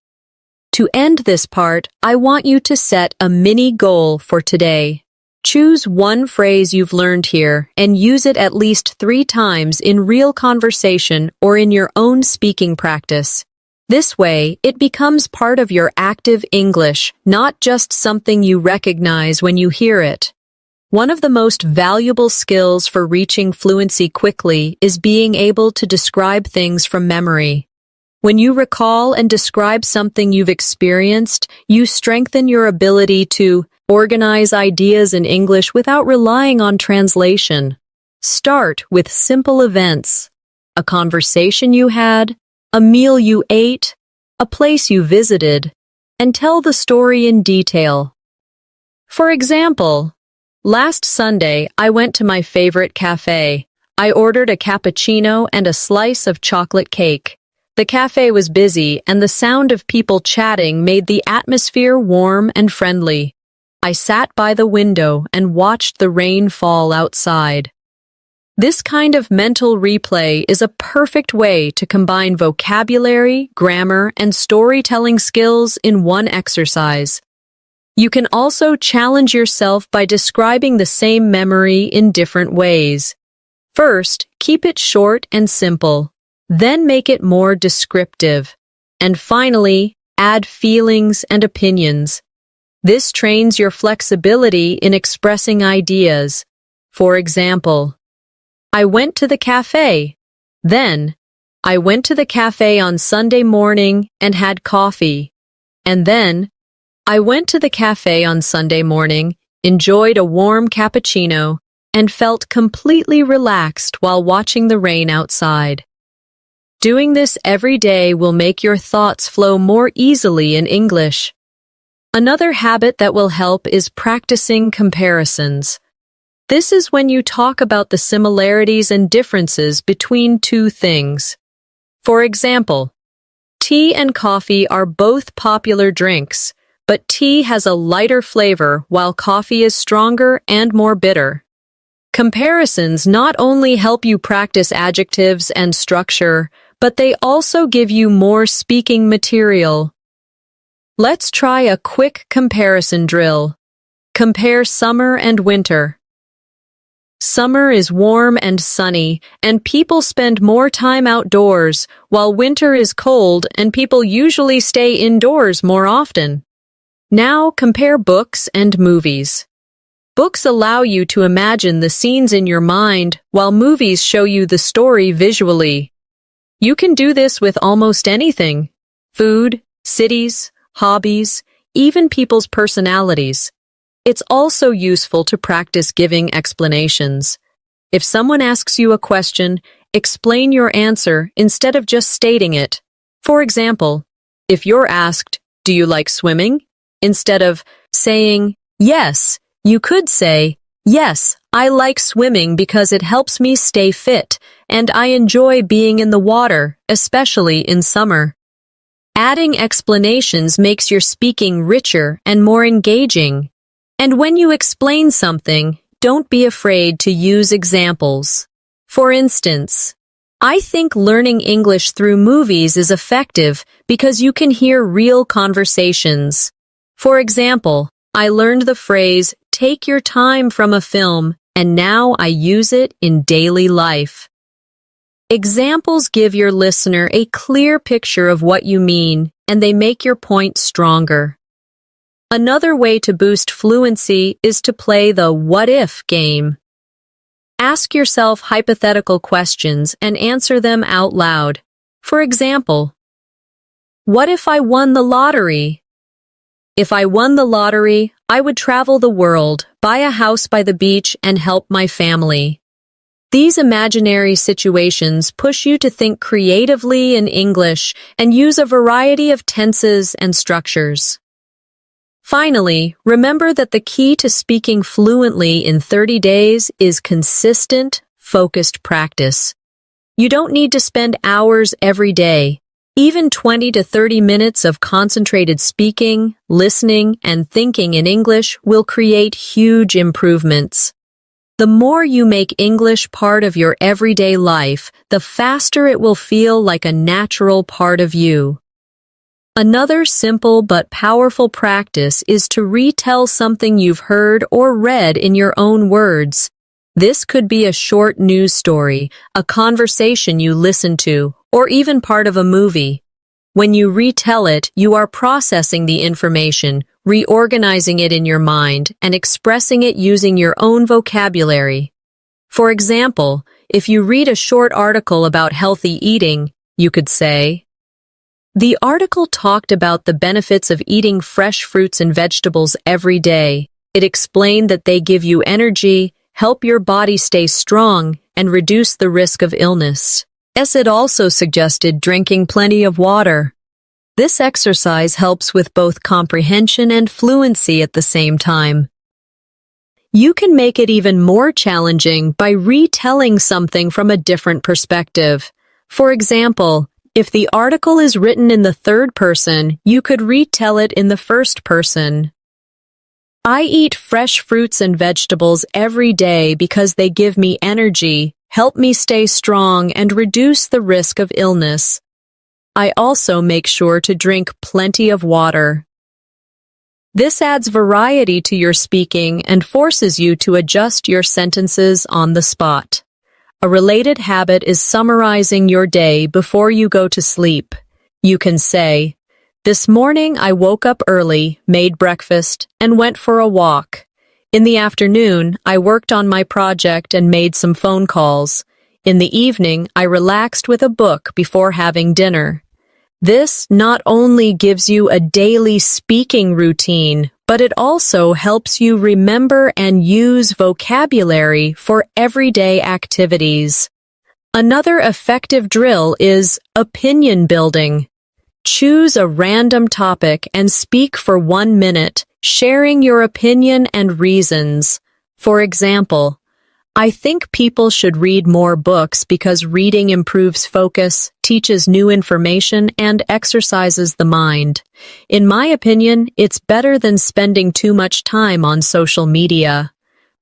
To end this part, I want you to set a mini goal for today. Choose one phrase you've learned here and use it at least 3 times in real conversation or in your own speaking practice. This way, it becomes part of your active English, not just something you recognize when you hear it. One of the most valuable skills for reaching fluency quickly is being able to describe things from memory. When you recall and describe something you've experienced, you strengthen your ability to organize ideas in English without relying on translation. Start with simple events: a conversation you had, a meal you ate, a place you visited, and tell the story in detail. For example, last Sunday, I went to my favorite cafe. I ordered a cappuccino and a slice of chocolate cake. The cafe was busy, and the sound of people chatting made the atmosphere warm and friendly. I sat by the window and watched the rain fall outside. This kind of mental replay is a perfect way to combine vocabulary, grammar, and storytelling skills in one exercise. You can also challenge yourself by describing the same memory in different ways. First, keep it short and simple. Then make it more descriptive. And finally, add feelings and opinions. This trains your flexibility in expressing ideas. For example, I went to the cafe. Then, I went to the cafe on Sunday morning and had coffee. And then, I went to the cafe on Sunday morning, enjoyed a warm cappuccino, and felt completely relaxed while watching the rain outside. Doing this every day will make your thoughts flow more easily in English. Another habit that will help is practicing comparisons. This is when you talk about the similarities and differences between two things. For example, tea and coffee are both popular drinks, but tea has a lighter flavor while coffee is stronger and more bitter. Comparisons not only help you practice adjectives and structure, but they also give you more speaking material. Let's try a quick comparison drill. Compare summer and winter. Summer is warm and sunny, and people spend more time outdoors, while winter is cold and people usually stay indoors more often. Now compare books and movies. Books allow you to imagine the scenes in your mind, while movies show you the story visually. You can do this with almost anything: food, cities, hobbies, even people's personalities. It's also useful to practice giving explanations. If someone asks you a question, explain your answer instead of just stating it. For example, if you're asked, "Do you like swimming?" instead of saying, "Yes," you could say, "Yes, I like swimming because it helps me stay fit, and I enjoy being in the water, especially in summer." Adding explanations makes your speaking richer and more engaging. And when you explain something, don't be afraid to use examples. For instance, I think learning English through movies is effective because you can hear real conversations. For example, I learned the phrase, "take your time" from a film, and now I use it in daily life. Examples give your listener a clear picture of what you mean, and they make your point stronger. Another way to boost fluency is to play the what if game. Ask yourself hypothetical questions and answer them out loud. For example, what if I won the lottery? If I won the lottery, I would travel the world, buy a house by the beach, and help my family. These imaginary situations push you to think creatively in English and use a variety of tenses and structures. Finally, remember that the key to speaking fluently in 30 days is consistent, focused practice. You don't need to spend hours every day. Even 20 to 30 minutes of concentrated speaking, listening, and thinking in English will create huge improvements. The more you make English part of your everyday life, the faster it will feel like a natural part of you. Another simple but powerful practice is to retell something you've heard or read in your own words. This could be a short news story, a conversation you listened to, or even part of a movie. When you retell it, you are processing the information, reorganizing it in your mind, and expressing it using your own vocabulary. For example, if you read a short article about healthy eating, you could say, "The article talked about the benefits of eating fresh fruits and vegetables every day. It explained that they give you energy, help your body stay strong, and reduce the risk of illness. It also suggested drinking plenty of water." This exercise helps with both comprehension and fluency at the same time. You can make it even more challenging by retelling something from a different perspective. For example, if the article is written in the third person, you could retell it in the first person. "I eat fresh fruits and vegetables every day because they give me energy, help me stay strong, and reduce the risk of illness. I also make sure to drink plenty of water." This adds variety to your speaking and forces you to adjust your sentences on the spot. A related habit is summarizing your day before you go to sleep. You can say, "This morning I woke up early, made breakfast, and went for a walk. In the afternoon, I worked on my project and made some phone calls. In the evening, I relaxed with a book before having dinner." This not only gives you a daily speaking routine, but it also helps you remember and use vocabulary for everyday activities. Another effective drill is opinion building. Choose a random topic and speak for 1 minute, sharing your opinion and reasons. For example, "I think people should read more books because reading improves focus, teaches new information, and exercises the mind. In my opinion, it's better than spending too much time on social media."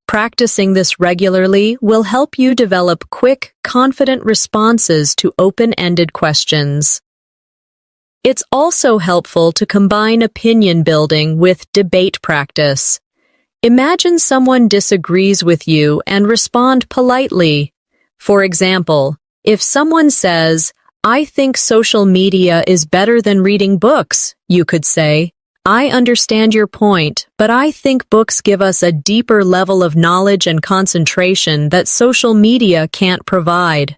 Practicing this regularly will help you develop quick, confident responses to open-ended questions. It's also helpful to combine opinion building with debate practice. Imagine someone disagrees with you and respond politely. For example, if someone says, "I think social media is better than reading books," you could say, "I understand your point, but I think books give us a deeper level of knowledge and concentration that social media can't provide."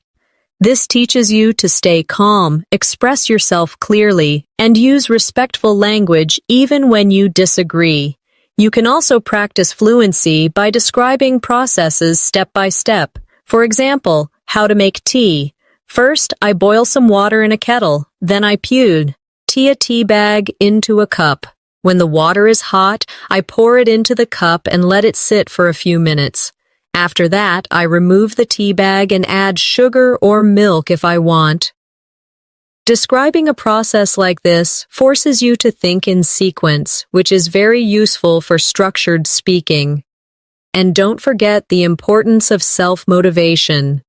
This teaches you to stay calm, express yourself clearly, and use respectful language even when you disagree. You can also practice fluency by describing processes step by step. For example, how to make tea. "First, I boil some water in a kettle. Then I pour a tea bag into a cup. When the water is hot, I pour it into the cup and let it sit for a few minutes. After that, I remove the tea bag and add sugar or milk if I want." Describing a process like this forces you to think in sequence, which is very useful for structured speaking. And don't forget the importance of self-motivation.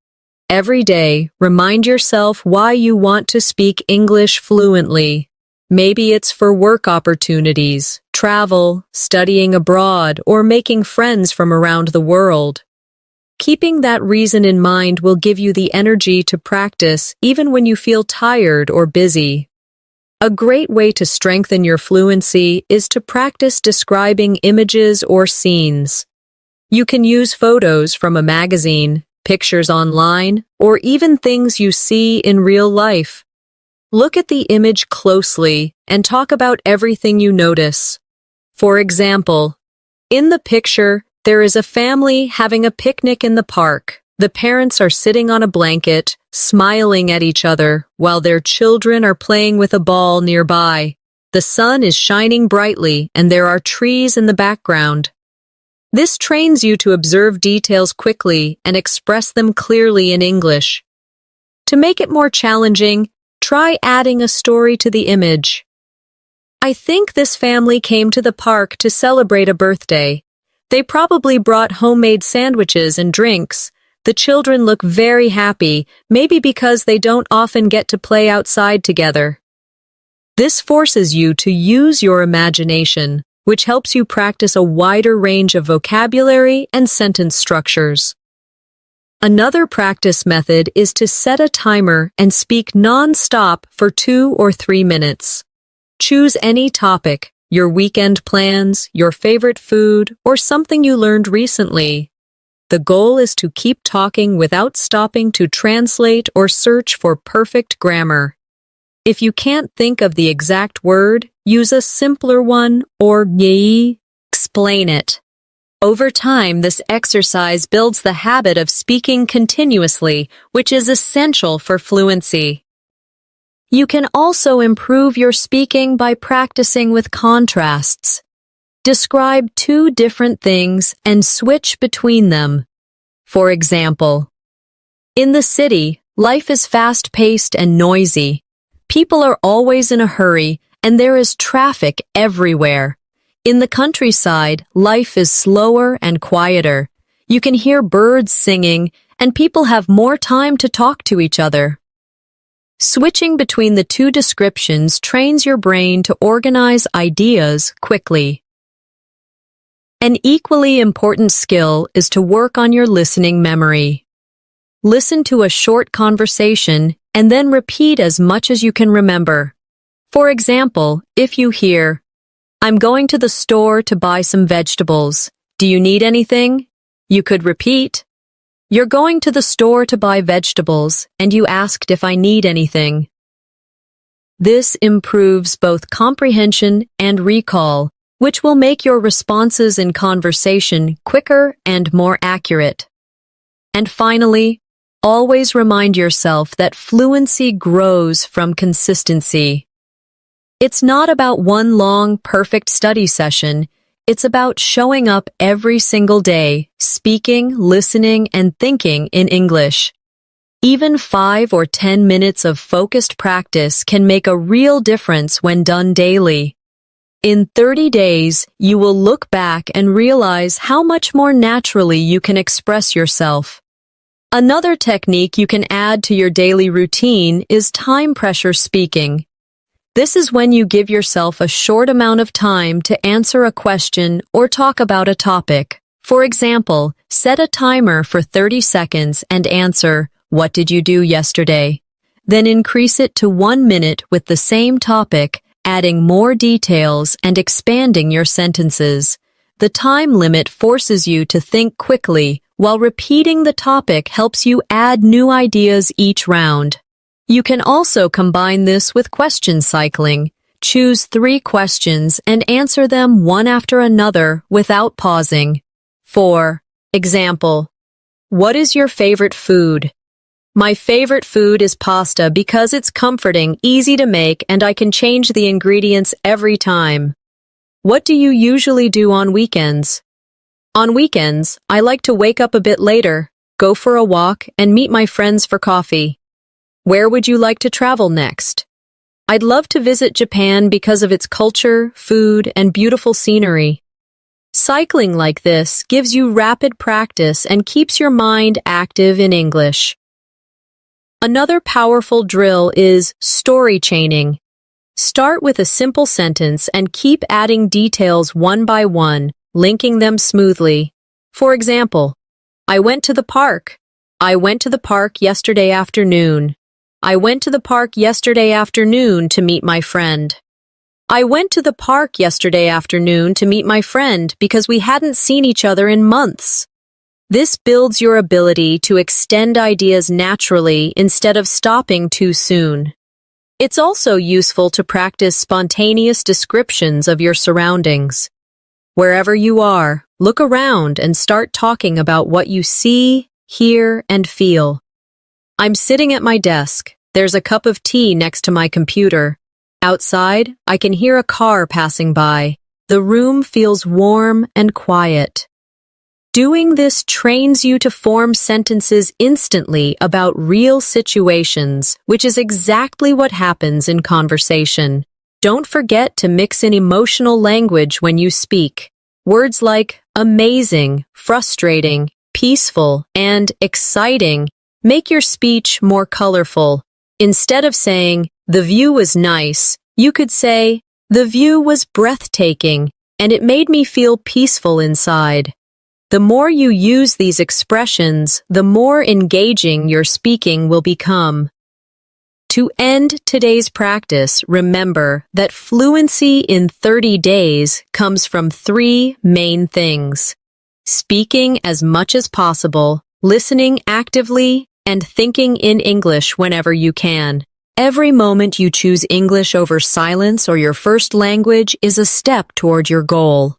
Every day, remind yourself why you want to speak English fluently. Maybe it's for work opportunities, travel, studying abroad, or making friends from around the world. Keeping that reason in mind will give you the energy to practice even when you feel tired or busy. A great way to strengthen your fluency is to practice describing images or scenes. You can use photos from a magazine, pictures online, or even things you see in real life. Look at the image closely and talk about everything you notice. For example, in the picture, there is a family having a picnic in the park. The parents are sitting on a blanket, smiling at each other, while their children are playing with a ball nearby. The sun is shining brightly, and there are trees in the background. This trains you to observe details quickly and express them clearly in English. To make it more challenging, try adding a story to the image. I think this family came to the park to celebrate a birthday. They probably brought homemade sandwiches and drinks. The children look very happy, maybe because they don't often get to play outside together. This forces you to use your imagination, which helps you practice a wider range of vocabulary and sentence structures. Another practice method is to set a timer and speak non-stop for 2 or 3 minutes. Choose any topic, your weekend plans, your favorite food, or something you learned recently. The goal is to keep talking without stopping to translate or search for perfect grammar. If you can't think of the exact word, use a simpler one or explain it. Over time, this exercise builds the habit of speaking continuously, which is essential for fluency. You can also improve your speaking by practicing with contrasts. Describe 2 different things and switch between them. For example, in the city, life is fast-paced and noisy. People are always in a hurry, and there is traffic everywhere. In the countryside, life is slower and quieter. You can hear birds singing, and people have more time to talk to each other. Switching between the 2 descriptions trains your brain to organize ideas quickly. An equally important skill is to work on your listening memory. Listen to a short conversation and then repeat as much as you can remember. For example, if you hear, "I'm going to the store to buy some vegetables. Do you need anything?" You could repeat, "You're going to the store to buy vegetables, and you asked if I need anything." This improves both comprehension and recall, which will make your responses in conversation quicker and more accurate. And finally, always remind yourself that fluency grows from consistency. It's not about one long, perfect study session. It's about showing up every single day, speaking, listening, and thinking in English. Even 5 or 10 minutes of focused practice can make a real difference when done daily. In 30 days, you will look back and realize how much more naturally you can express yourself. Another technique you can add to your daily routine is time pressure speaking. This is when you give yourself a short amount of time to answer a question or talk about a topic. For example, set a timer for 30 seconds and answer, "What did you do yesterday?" Then increase it to 1 minute with the same topic, adding more details and expanding your sentences. The time limit forces you to think quickly, while repeating the topic helps you add new ideas each round. You can also combine this with question cycling. Choose 3 questions and answer them one after another without pausing. For example, what is your favorite food? My favorite food is pasta because it's comforting, easy to make, and I can change the ingredients every time. What do you usually do on weekends? On weekends, I like to wake up a bit later, go for a walk, and meet my friends for coffee. Where would you like to travel next? I'd love to visit Japan because of its culture, food, and beautiful scenery. Cycling like this gives you rapid practice and keeps your mind active in English. Another powerful drill is story chaining. Start with a simple sentence and keep adding details one by one, linking them smoothly. For example, I went to the park. I went to the park yesterday afternoon. I went to the park yesterday afternoon to meet my friend. I went to the park yesterday afternoon to meet my friend because we hadn't seen each other in months. This builds your ability to extend ideas naturally instead of stopping too soon. It's also useful to practice spontaneous descriptions of your surroundings. Wherever you are, look around and start talking about what you see, hear, and feel. I'm sitting at my desk. There's a cup of tea next to my computer. Outside, I can hear a car passing by. The room feels warm and quiet. Doing this trains you to form sentences instantly about real situations, which is exactly what happens in conversation. Don't forget to mix in emotional language when you speak. Words like amazing, frustrating, peaceful, and exciting make your speech more colorful. Instead of saying, the view was nice, you could say, the view was breathtaking, and it made me feel peaceful inside. The more you use these expressions, the more engaging your speaking will become. To end today's practice, remember that fluency in 30 days comes from 3 main things: speaking as much as possible, listening actively, and thinking in English whenever you can. Every moment you choose English over silence or your first language is a step toward your goal.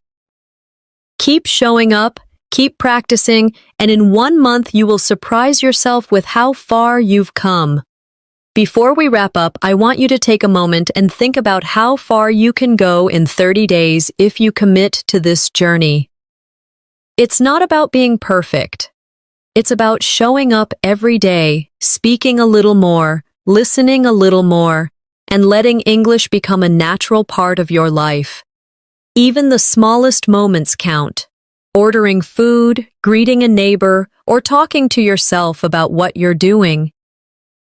Keep showing up, keep practicing, and in 1 month you will surprise yourself with how far you've come. Before we wrap up, I want you to take a moment and think about how far you can go in 30 days if you commit to this journey. It's not about being perfect. It's about showing up every day, speaking a little more, listening a little more, and letting English become a natural part of your life. Even the smallest moments count. Ordering food, greeting a neighbor, or talking to yourself about what you're doing.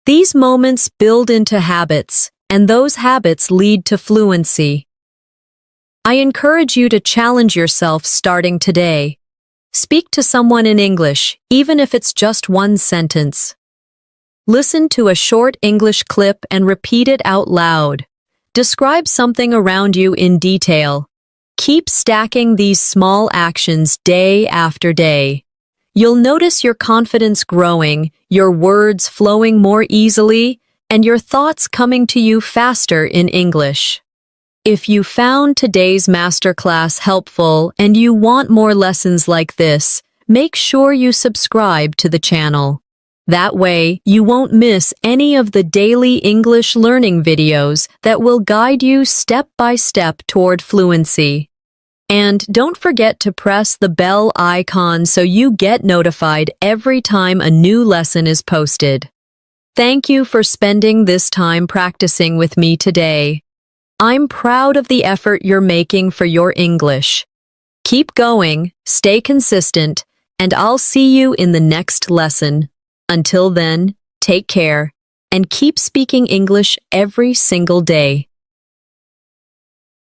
These moments build into habits, and those habits lead to fluency. I encourage you to challenge yourself starting today. Speak to someone in English, even if it's just 1 sentence. Listen to a short English clip and repeat it out loud. Describe something around you in detail. Keep stacking these small actions day after day. You'll notice your confidence growing, your words flowing more easily, and your thoughts coming to you faster in English. If you found today's masterclass helpful and you want more lessons like this, make sure you subscribe to the channel. That way, you won't miss any of the daily English learning videos that will guide you step by step toward fluency. And don't forget to press the bell icon so you get notified every time a new lesson is posted. Thank you for spending this time practicing with me today. I'm proud of the effort you're making for your English. Keep going, stay consistent, and I'll see you in the next lesson. Until then, take care and keep speaking English every single day.